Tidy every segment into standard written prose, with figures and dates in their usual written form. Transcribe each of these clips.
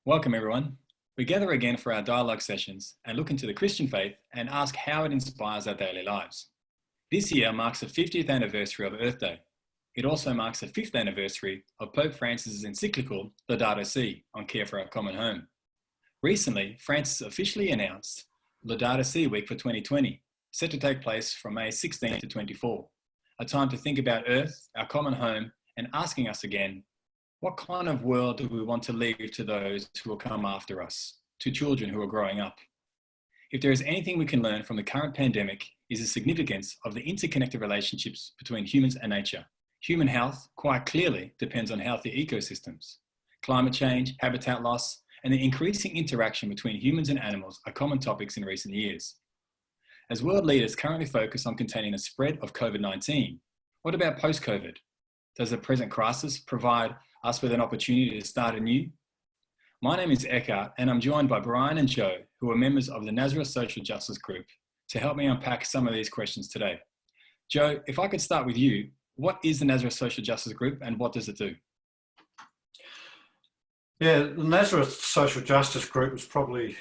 Welcome everyone. We gather again for our dialogue sessions and look into the Christian faith and ask how it inspires our daily lives. This year marks the 50th anniversary of Earth Day. It also marks the 5th anniversary of Pope Francis's encyclical Laudato Si on care for our common home. Recently, Francis officially announced Laudato Si Week for 2020, set to take place from May 16 to 24, a time to think about Earth, our common home, and asking us again, what kind of world do we want to leave to those who will come after us, to children who are growing up? If there is anything we can learn from the current pandemic, is the significance of the interconnected relationships between humans and nature. Human health, quite clearly, depends on healthy ecosystems. Climate change, habitat loss, and the increasing interaction between humans and animals are common topics in recent years. As world leaders currently focus on containing the spread of COVID-19, what about post-COVID? Does the present crisis provide us with an opportunity to start anew? My name is Eckhart, and I'm joined by Brian and Joe, who are members of the Nazareth Social Justice Group, to help me unpack some of these questions today. Joe, if I could start with you, what is the Nazareth Social Justice Group and what does it do? Yeah, the Nazareth Social Justice Group was probably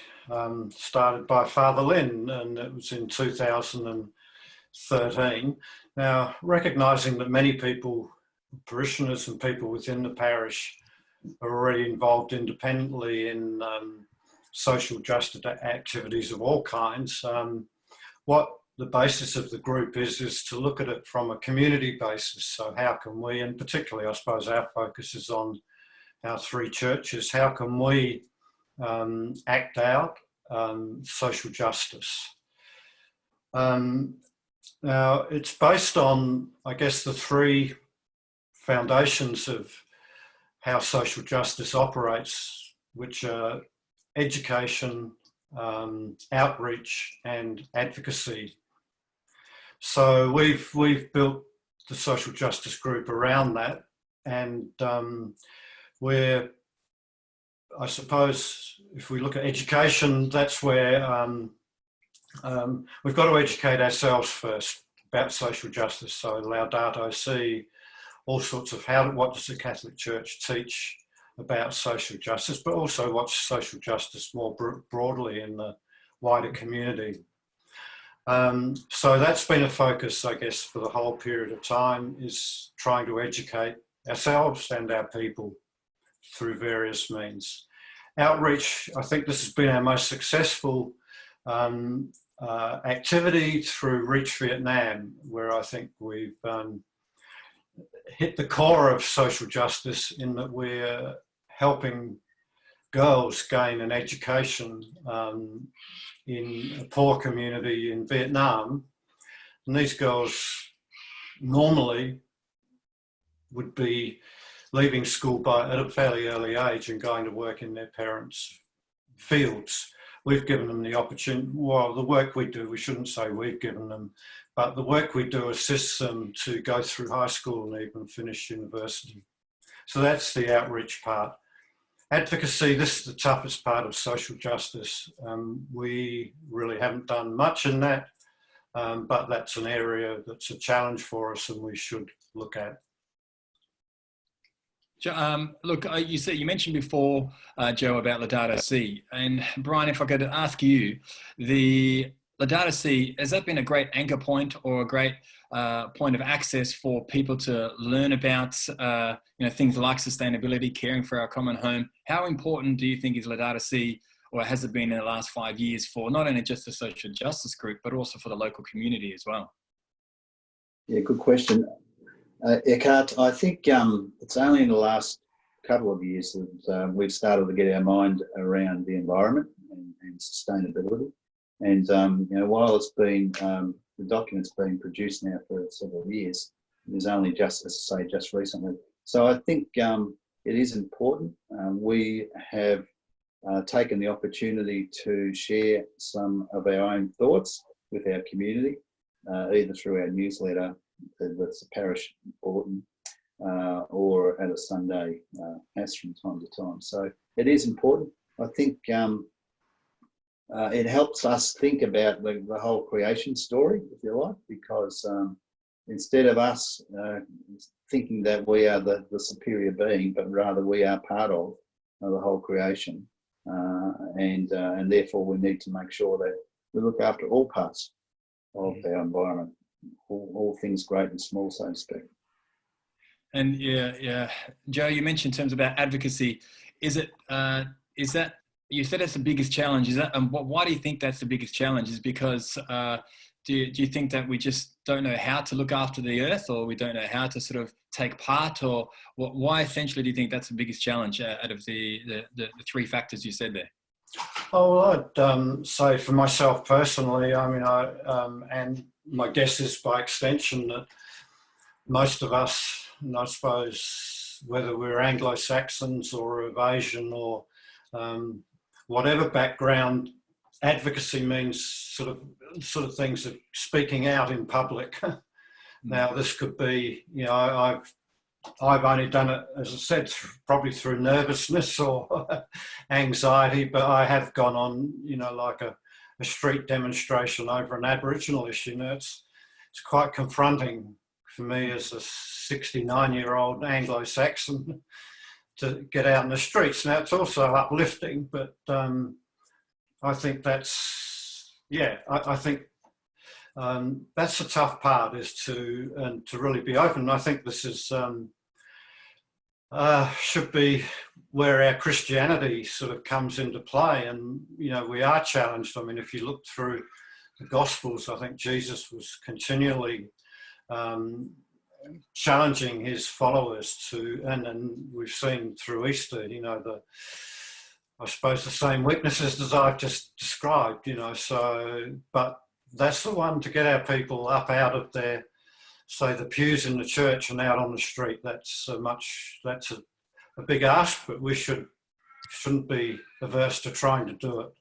started by Father Lynn, and it was in 2013. Now, recognising that many people, parishioners and people within the parish, are already involved independently in social justice activities of all kinds, what the basis of the group is to look at it from a community basis. So how can we, and particularly I suppose our focus is on our three churches, how can we act out social justice? Now, it's based on, I guess, the three foundations of how social justice operates, which are education, outreach, and advocacy. So we've built the social justice group around that, and we're, I suppose, if we look at education, that's where we've got to educate ourselves first about social justice. So Laudato Si, all sorts of what does the Catholic Church teach about social justice, but also what's social justice more broadly in the wider community. So that's been a focus, I guess, for the whole period of time, is trying to educate ourselves and our people through various means. Outreach, I think this has been our most successful activity through Reach Vietnam, where I think we've hit the core of social justice in that we're helping girls gain an education in a poor community in Vietnam. And these girls normally would be leaving school at a fairly early age and going to work in their parents' fields. We've given them the opportunity, well, the work we do, we shouldn't say we've given them, but the work we do assists them to go through high school and even finish university. So that's the outreach part. Advocacy, this is the toughest part of social justice. We really haven't done much in that, but that's an area that's a challenge for us and we should look at. Look, you mentioned before, Joe, about Laudato Si, and Brian, if I could ask you, the Laudato Si, has that been a great anchor point or a great point of access for people to learn about things like sustainability, caring for our common home? How important do you think is Laudato Si, or has it been in the last 5 years, for not only just the social justice group, but also for the local community as well? Yeah, good question. Eckhart, I think it's only in the last couple of years that we've started to get our mind around the environment and sustainability. And while it's been the document's been produced now for several years, it was only just recently. So I think it is important. We have taken the opportunity to share some of our own thoughts with our community, either through our newsletter, that's the Parish bulletin, or at a Sunday mass from time to time. So it is important. I think it helps us think about the whole creation story, if you like, because instead of us thinking that we are the superior being, but rather we are part of the whole creation. and therefore we need to make sure that we look after all parts of our environment, all things great and small, so to speak. And yeah, Joe, you mentioned in terms about advocacy. Is that you said that's the biggest challenge? Is that why do you think that's the biggest challenge? Is because do you think that we just don't know how to look after the earth, or we don't know how to sort of take part, or why essentially do you think that's the biggest challenge out of the three factors you said there? Oh, well, I'd say for myself personally, I mean, and my guess is by extension that most of us, and I suppose whether we're Anglo-Saxons or of Asian or whatever background, advocacy means sort of things of speaking out in public. Now, this could be, I've only done it, as I said, probably through nervousness or anxiety, but I have gone on, like a street demonstration over an Aboriginal issue. It's quite confronting for me as a 69-year-old Anglo-Saxon to get out in the streets. Now, it's also uplifting, but I think that's that's the tough part, is to really be open. And I think this is should be where our Christianity sort of comes into play. And, we are challenged. I mean, if you look through the Gospels, I think Jesus was continually challenging his followers to, and we've seen through Easter, I suppose the same weaknesses as I've just described, but that's the one, to get our people up out of their, say, the pews in the church and out on the street. That's a big ask, but we shouldn't be averse to trying to do it.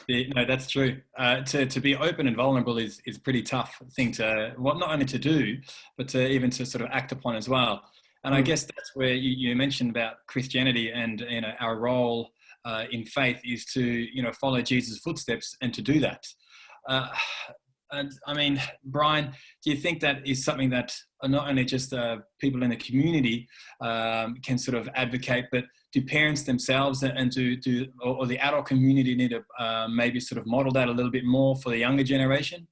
Yeah, no, that's true. To be open and vulnerable is a pretty tough thing to, not only to do, but to even to sort of act upon as well. And I guess that's where you mentioned about Christianity and our role in faith is to follow Jesus' footsteps and to do that. And I mean, Brian, do you think that is something that not only just people in the community can sort of advocate, but do parents themselves and or the adult community need to maybe sort of model that a little bit more for the younger generation?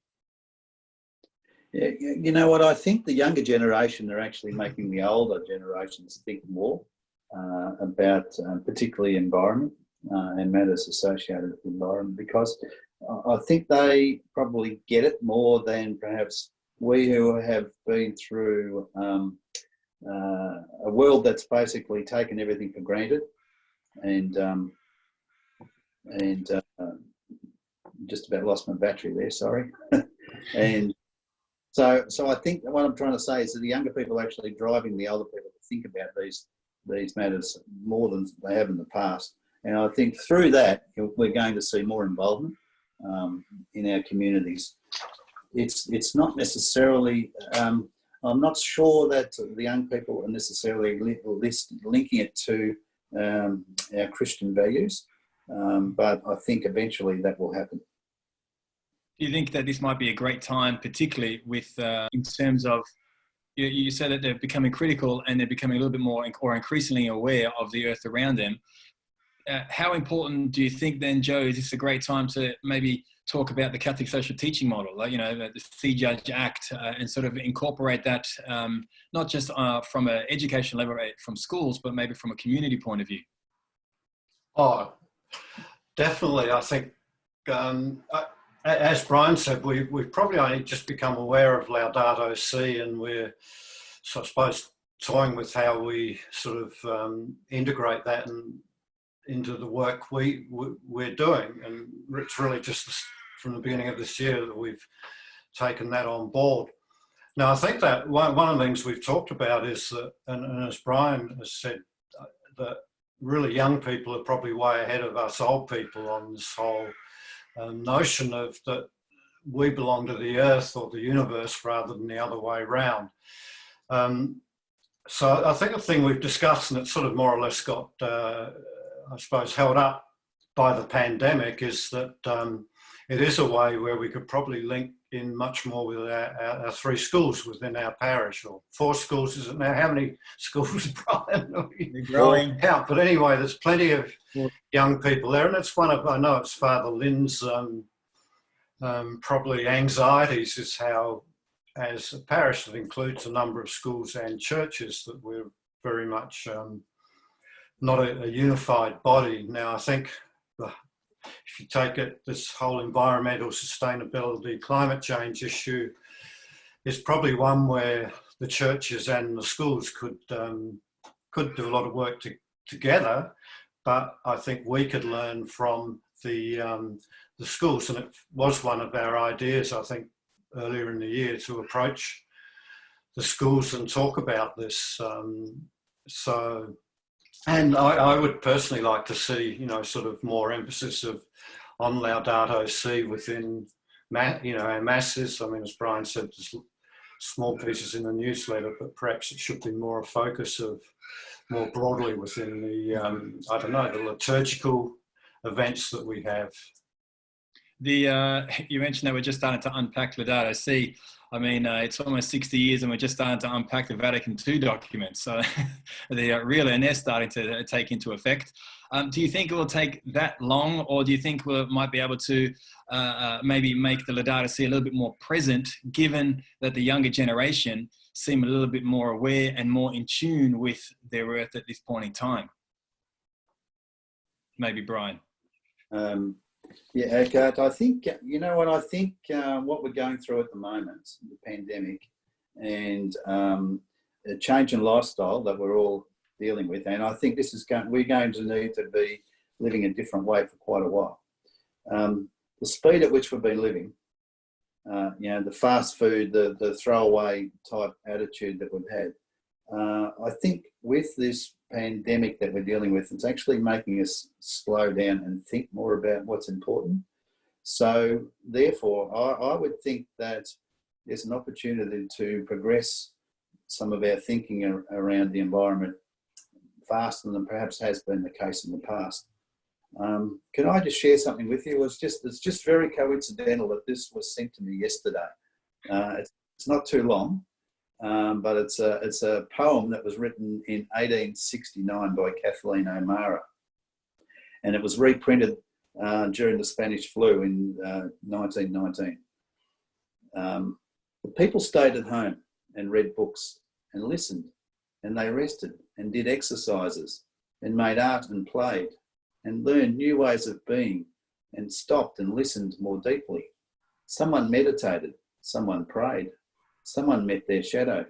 Yeah, you know what? I think the younger generation are actually making the older generations think more about particularly environment and matters associated with the environment, because I think they probably get it more than perhaps we, who have been through a world that's basically taken everything for granted, and just about lost my battery there, sorry. And so I think what I'm trying to say is that the younger people are actually driving the older people to think about these matters more than they have in the past. And I think through that, we're going to see more involvement in our communities. It's not necessarily, I'm not sure that the young people are necessarily linking it to our Christian values, but I think eventually that will happen. Do you think that this might be a great time, particularly with in terms of, you said that they're becoming critical and they're becoming a little bit more or increasingly aware of the earth around them? How important do you think then, Joe, is this a great time to maybe talk about the Catholic social teaching model, like, the See Judge Act, and sort of incorporate that, not just from an education level from schools, but maybe from a community point of view? Oh, definitely. I think, as Brian said, we've probably only just become aware of Laudato Si, and we're, so I suppose, toying with how we sort of integrate that into the work we're doing. And it's really just from the beginning of this year that we've taken that on board. Now, I think that one of the things we've talked about is that, and as Brian has said, that really young people are probably way ahead of us old people on this whole notion of that we belong to the earth or the universe rather than the other way around. So I think the thing we've discussed, and it's sort of more or less got, I suppose, held up by the pandemic, is that it is a way where we could probably link in much more with our 3 schools within our parish, or 4 schools, is it now? How many schools, Brian? They're growing. Count. But anyway, there's plenty of young people there, and it's one of, I know it's Father Lynn's probably anxieties, is how, as a parish that includes a number of schools and churches, that we're very much not a unified body. Now, I think if you take it, this whole environmental sustainability, climate change issue is probably one where the churches and the schools could do a lot of work together. But I think we could learn from the schools, and it was one of our ideas, I think, earlier in the year, to approach the schools and talk about this. And I would personally like to see, sort of more emphasis on Laudato Si within, our masses. I mean, as Brian said, there's small pieces in the newsletter, but perhaps it should be more a focus of more broadly within the, the liturgical events that we have. You mentioned that we're just starting to unpack Laudato Si. I mean, it's almost 60 years and we're just starting to unpack the Vatican II documents. So they're starting to take into effect. Do you think it will take that long, or do you think we might be able to maybe make the Laudato Si a little bit more present, given that the younger generation seem a little bit more aware and more in tune with their earth at this point in time? Maybe Brian. Yeah, Kurt, I think, what we're going through at the moment, the pandemic, and a change in lifestyle that we're all dealing with, and I think we're going to need to be living a different way for quite a while. The speed at which we've been living, the fast food, the throwaway type attitude that we've had, I think with this pandemic that we're dealing with, it's actually making us slow down and think more about what's important. So therefore, I would think that there's an opportunity to progress some of our thinking around the environment faster than perhaps has been the case in the past. Can I just share something with you? It's just very coincidental that this was sent to me yesterday. It's not too long. But it's a poem that was written in 1869 by Kathleen O'Mara, and it was reprinted during the Spanish flu in 1919. The people stayed at home and read books and listened, and they rested and did exercises and made art and played and learned new ways of being and stopped and listened more deeply. Someone meditated, someone prayed. Someone met their shadow,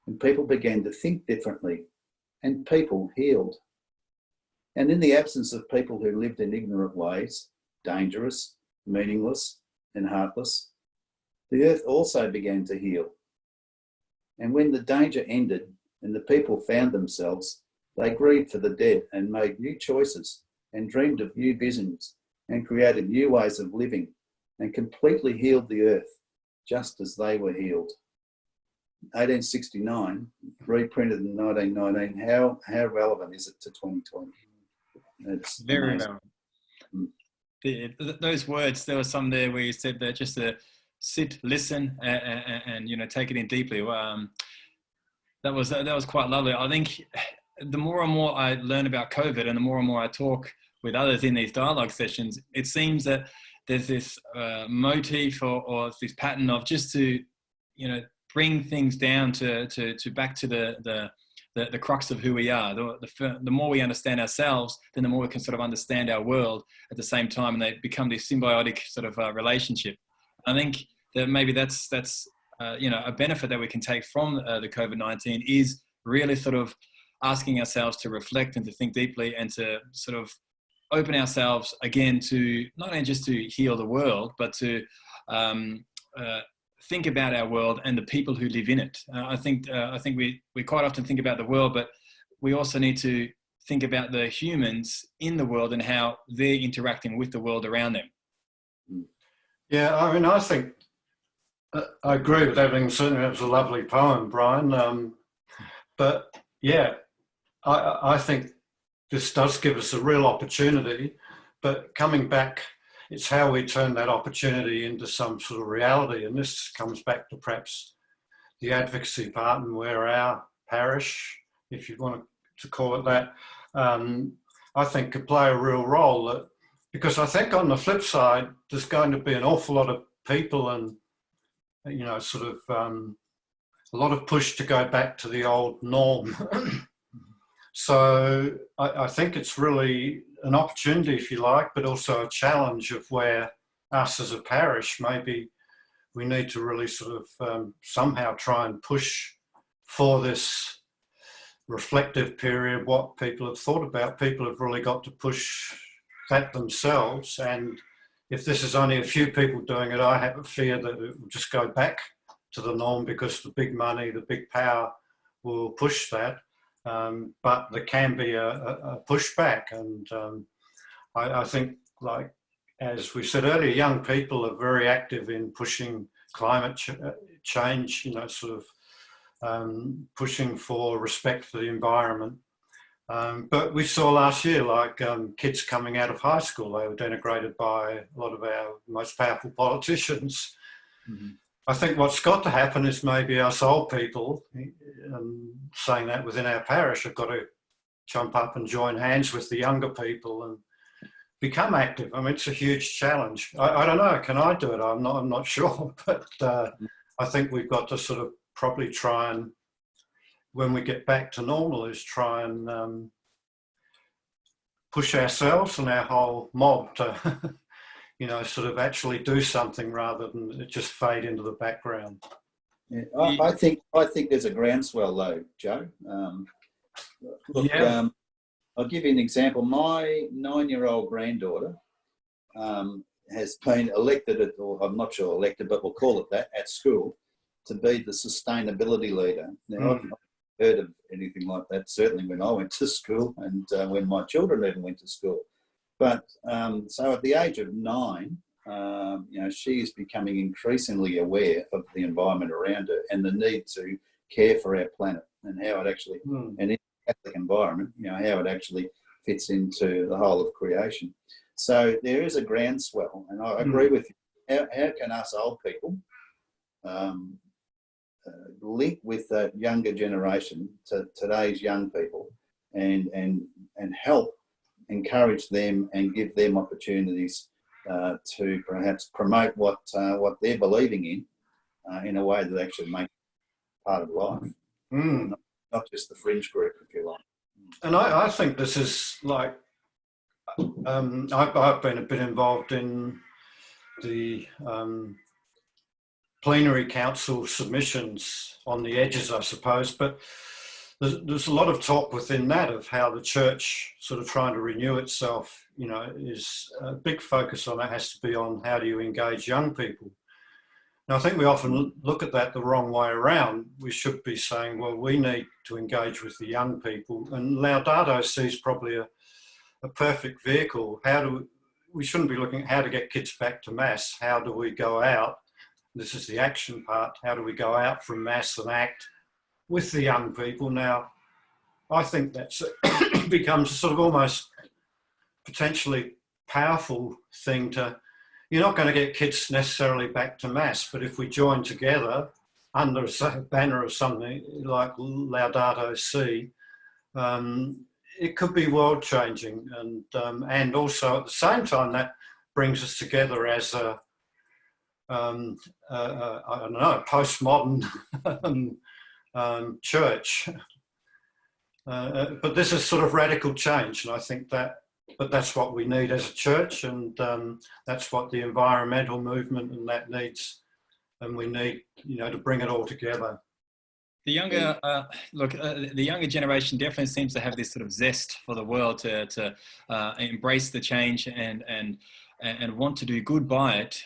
and people began to think differently, and people healed. And in the absence of people who lived in ignorant ways, dangerous, meaningless, and heartless, the earth also began to heal. And when the danger ended and the people found themselves, they grieved for the dead and made new choices and dreamed of new visions and created new ways of living and completely healed the earth, just as they were healed. 1869, reprinted in 1919. How relevant is it to 2020? It's very relevant. Those words, there was some there where you said that just to sit, listen, and take it in deeply. That was quite lovely. I think the more and more I learn about COVID, and the more and more I talk with others in these dialogue sessions, it seems that there's this motif or this pattern of just to bring things down to back to the crux of who we are. The more we understand ourselves, then the more we can sort of understand our world at the same time, and they become this symbiotic sort of relationship. I think that maybe that's a benefit that we can take from the COVID-19 is really sort of asking ourselves to reflect and to think deeply and to sort of open ourselves again to not only just to heal the world, but to think about our world and the people who live in it. I think we quite often think about the world, but we also need to think about the humans in the world and how they're interacting with the world around them. Yeah, I mean, I think I agree with everything. Certainly, it was a lovely poem, Brian. But yeah, I think this does give us a real opportunity. But coming back it's how we turn that opportunity into some sort of reality. And this comes back to perhaps the advocacy part, and where our parish, if you want to call it that, I think could play a real role. Because I think on the flip side, there's going to be an awful lot of people and, you know, sort of a lot of push to go back to the old norm. So I think it's really an opportunity, if you like, but also a challenge of where us as a parish, maybe we need to really sort of somehow try and push for this reflective period, what people have thought about. People have really got to push that themselves. And if this is only a few people doing it, I have a fear that it will just go back to the norm, because the big money, the big power will push that. But there can be a pushback. And I think, like, as we said earlier, young people are very active in pushing climate change, you know, sort of pushing for respect for the environment. But we saw last year, like, kids coming out of high school, they were denigrated by a lot of our most powerful politicians. Mm-hmm. I think what's got to happen is maybe us old people, saying that within our parish, have got to jump up and join hands with the younger people and become active. I mean, it's a huge challenge. I don't know, can I do it? I'm not sure, but I think we've got to sort of probably try and, when we get back to normal, is try and push ourselves and our whole mob to, you know, sort of actually do something rather than it just fade into the background. Yeah, I think there's a groundswell though, Joe. Look, yeah. I'll give you an example. My 9-year-old granddaughter has been elected, or I'm not sure elected, but we'll call it that, at school, to be the sustainability leader. Now, I've not heard of anything like that, certainly when I went to school and when my children even went to school. But so at the age of 9, you know, she is becoming increasingly aware of the environment around her and the need to care for our planet and how it actually, and in the Catholic environment, you know, how it actually fits into the whole of creation. So there is a groundswell, and I agree with you. How can us old people link with that younger generation, to today's young people, and help encourage them and give them opportunities to perhaps promote what they're believing in a way that actually makes it part of life, not just the fringe group, if you like. And I think this is like, I've been a bit involved in the plenary council submissions on the edges, I suppose, but there's a lot of talk within that of how the church sort of trying to renew itself, you know, is a big focus on it has to be on how do you engage young people. Now, I think we often look at that the wrong way around. We should be saying, well, we need to engage with the young people, and Laudato Si is probably a perfect vehicle. We shouldn't be looking at how to get kids back to Mass. How do we go out? This is the action part. How do we go out from Mass and act with the young people? Now, I think that's becomes a sort of almost potentially powerful thing to, you're not going to get kids necessarily back to Mass, but if we join together under a banner of something like Laudato Si, it could be world changing. And also at the same time, that brings us together as a, I don't know, postmodern church. But this is sort of radical change, and I think that, but that's what we need as a church, and that's what the environmental movement and that needs, and we need, you know, to bring it all together. The younger, the younger generation definitely seems to have this sort of zest for the world to embrace the change and want to do good by it.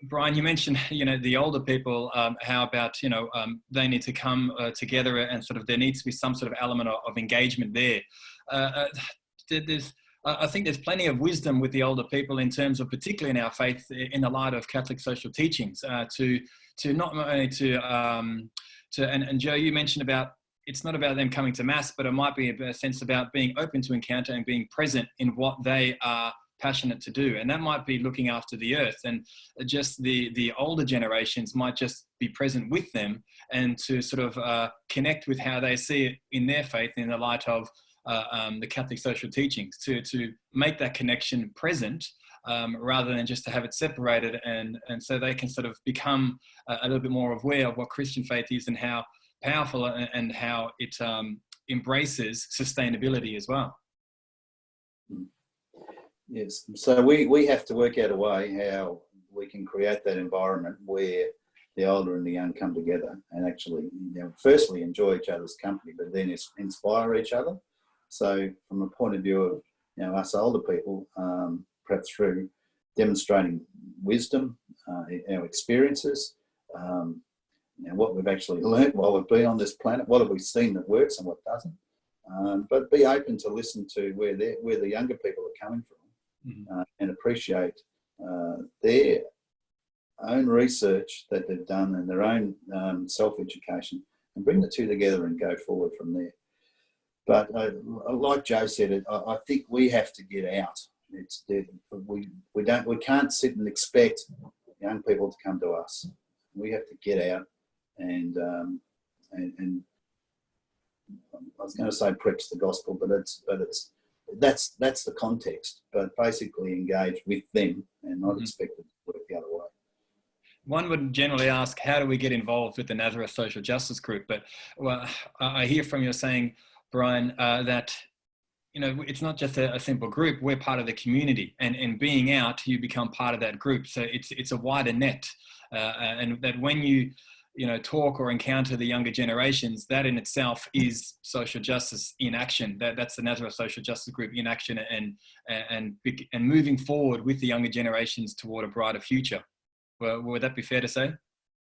Brian, you mentioned, you know, the older people, how about, you know, they need to come together, and sort of there needs to be some sort of element of engagement there. I think there's plenty of wisdom with the older people in terms of, particularly in our faith, in the light of Catholic social teachings, to not only and Joe, you mentioned about, it's not about them coming to Mass, but it might be a sense about being open to encounter and being present in what they are passionate to do. And that might be looking after the earth, and just the older generations might just be present with them and to sort of connect with how they see it in their faith in the light of the Catholic social teachings, to make that connection present rather than just to have it separated, and so they can sort of become a little bit more aware of what Christian faith is and how powerful and how it embraces sustainability as well. Yes, so we have to work out a way how we can create that environment where the older and the young come together and actually, firstly enjoy each other's company, but then inspire each other. So from a point of view of us older people, perhaps through demonstrating wisdom, our experiences, what we've actually learned while we've been on this planet, what have we seen that works and what doesn't, but be open to listen to where the younger people are coming from. And appreciate their own research that they've done and their own self-education, and bring the two together and go forward from there. But like Joe said, I think we have to get out. We can't sit and expect young people to come to us. We have to get out and I was going to say preach the gospel, but that's the context. But basically engage with them and not expect it to work the other way. One would generally ask, how do we get involved with the Nazareth Social Justice Group? But I hear from you saying, Brian, that it's not just a simple group. We're part of the community, and being out, you become part of that group. So it's a wider net, and that when you talk or encounter the younger generations, that in itself is social justice in action. That's the Nazareth Social Justice Group in action, and moving forward with the younger generations toward a brighter future. Would that be fair to say?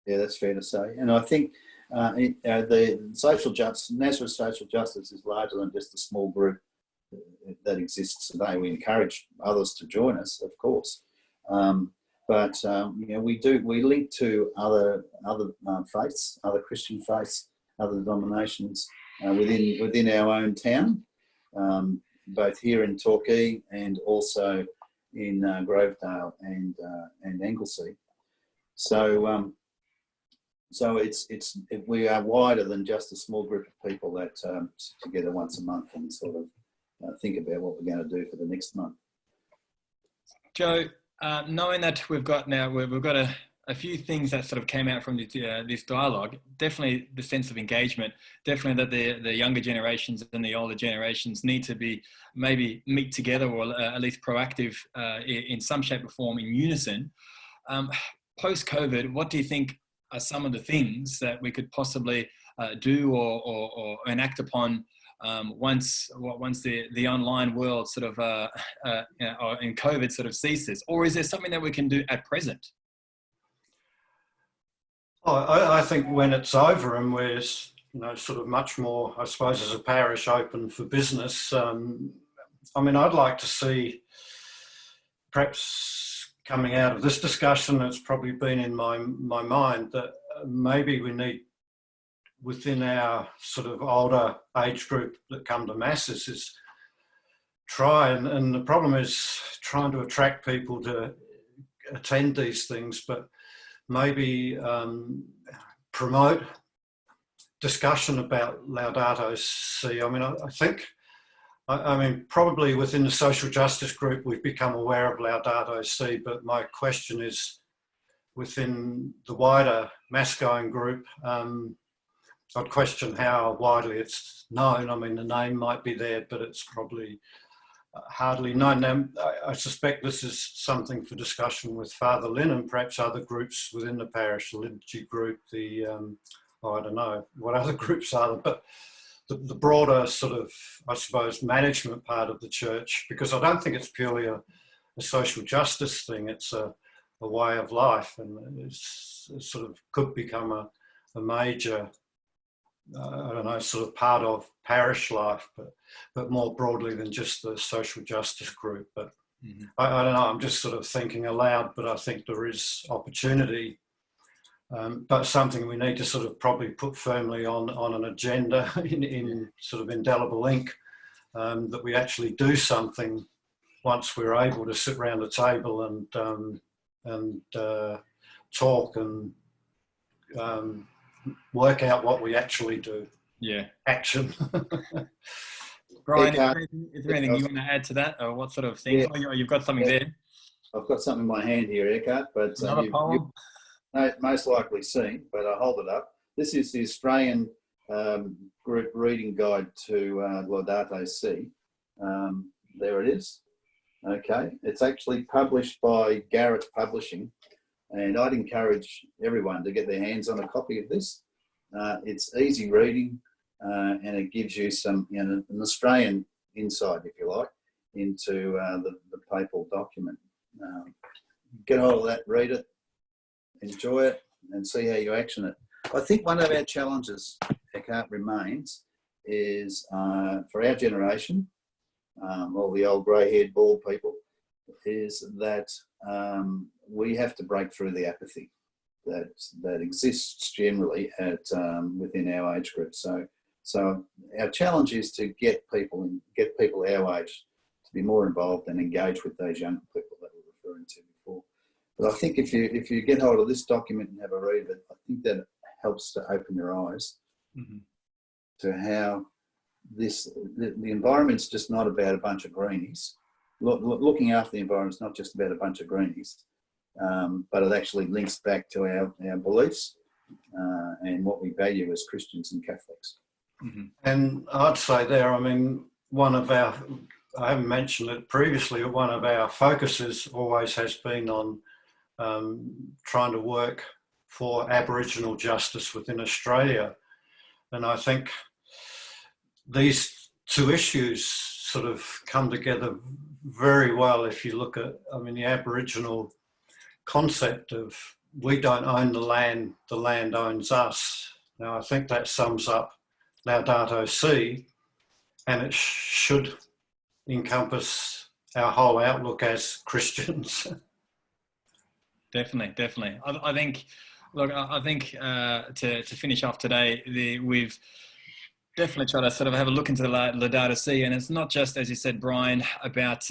Yeah, that's fair to say. And I think the Nazareth Social Justice is larger than just a small group that exists today. We encourage others to join us, of course. But we link to other faiths, other Christian faiths, other denominations within our own town, both here in Torquay and also in Grovedale and Anglesey. So we are wider than just a small group of people that sit together once a month and sort of think about what we're going to do for the next month. Joe, knowing that we've got a few things that sort of came out from this dialogue, definitely the sense of engagement, definitely that the younger generations and the older generations need to be maybe meet together, or at least proactive in some shape or form in unison. Post-COVID, what do you think are some of the things that we could possibly do or enact upon once the online world sort of and COVID sort of ceases? Or is there something that we can do at present? I think when it's over and we're sort of much more, I suppose, as a parish, open for business, I'd like to see, perhaps coming out of this discussion, it's probably been in my mind that maybe we need, within our sort of older age group that come to masses, is try, and the problem is trying to attract people to attend these things, but maybe promote discussion about Laudato Si. I mean, probably within the social justice group, we've become aware of Laudato Si, but my question is, within the wider mass-going group, I'd question how widely it's known. I mean, the name might be there, but it's probably hardly known. Now, I suspect this is something for discussion with Father Lynn and perhaps other groups within the parish, the liturgy group, I don't know what other groups are there, but the broader sort of, I suppose, management part of the church, because I don't think it's purely a social justice thing. It's a way of life, and it sort of could become a major, I don't know, sort of part of parish life, but more broadly than just the social justice group. But I don't know, I'm just sort of thinking aloud, but I think there is opportunity, but something we need to sort of probably put firmly on an agenda in sort of indelible ink, that we actually do something once we're able to sit around the table and talk and work out what we actually do. Yeah. Action. Brian, Eckhart, is there anything you want to add to that, or what sort of thing? Yeah. Oh, you've got something there. I've got something in my hand here, Eckhart, but Another poem? you've most likely seen, but I'll hold it up. This is the Australian group reading guide to Laudato Si. There it is. Okay, it's actually published by Garrett Publishing, and I'd encourage everyone to get their hands on a copy of this. It's easy reading, and it gives you some, an Australian insight, if you like, into the papal document. Get hold of that, read it, enjoy it, and see how you action it. I think one of our challenges, Eckhart, remains is for our generation, all the old grey-haired bald people, is that we have to break through the apathy that exists generally within our age group. So our challenge is to get people our age to be more involved and engage with those young people that we were referring to before. But I think if you get hold of this document and have a read of it, I think that helps to open your eyes to how the environment's just not about a bunch of greenies. Looking after the environment's not just about a bunch of greenies, but it actually links back to our beliefs and what we value as Christians and Catholics. And I'd say there, I mean, I haven't mentioned it previously, but one of our focuses always has been on trying to work for Aboriginal justice within Australia. And I think these two issues sort of come together very well if you look at, the Aboriginal concept of we don't own the land owns us. Now, I think that sums up Laudato Si, and it should encompass our whole outlook as Christians. Definitely. I think to finish off today, we've definitely tried to sort of have a look into the Laudato Si, and it's not just, as you said, Brian, about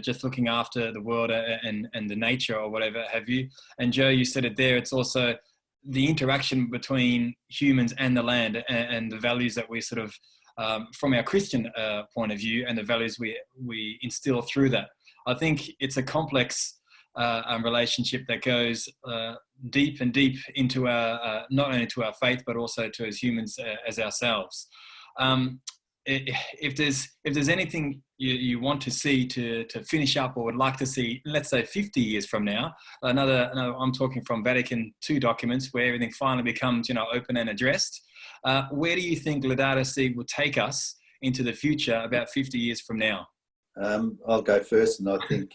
just looking after the world and the nature or whatever have you. And Joe, you said it there. It's also the interaction between humans and the land, and the values that we sort of from our Christian point of view, and the values we instill through that. I think it's a complex relationship that goes deep into our not only to our faith, but also to as humans as ourselves. If there's anything you want to see to finish up, or would like to see, let's say 50 years from now, another I'm talking from Vatican II documents where everything finally becomes open and addressed. Where do you think Laudato Si will take us into the future about 50 years from now? I'll go first, and I think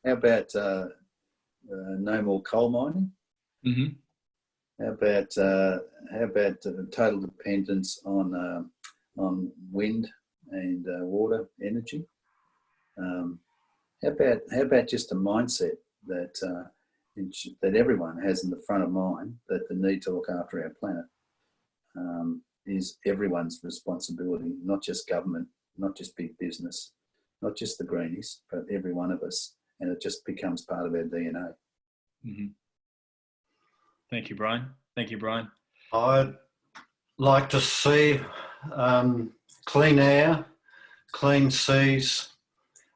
how about no more coal mining? How about total dependence on wind and water energy? How about just a mindset that everyone has in the front of mind, that the need to look after our planet is everyone's responsibility, not just government, not just big business, not just the greenies, but every one of us, and it just becomes part of our DNA. Thank you, Brian. I'd like to see clean air, clean seas,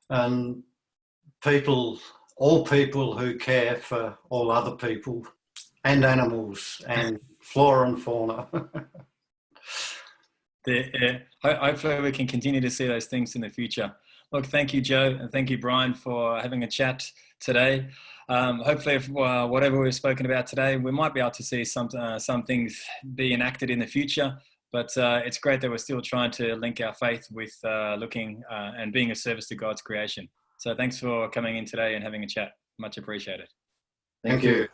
and all people who care for all other people and animals and flora and fauna. Hopefully we can continue to see those things in the future. Look, thank you, Joe, and thank you, Brian, for having a chat today. Hopefully, if, whatever we've spoken about today, we might be able to see some things be enacted in the future. But it's great that we're still trying to link our faith with looking and being a service to God's creation. So thanks for coming in today and having a chat. Much appreciated. Thank you.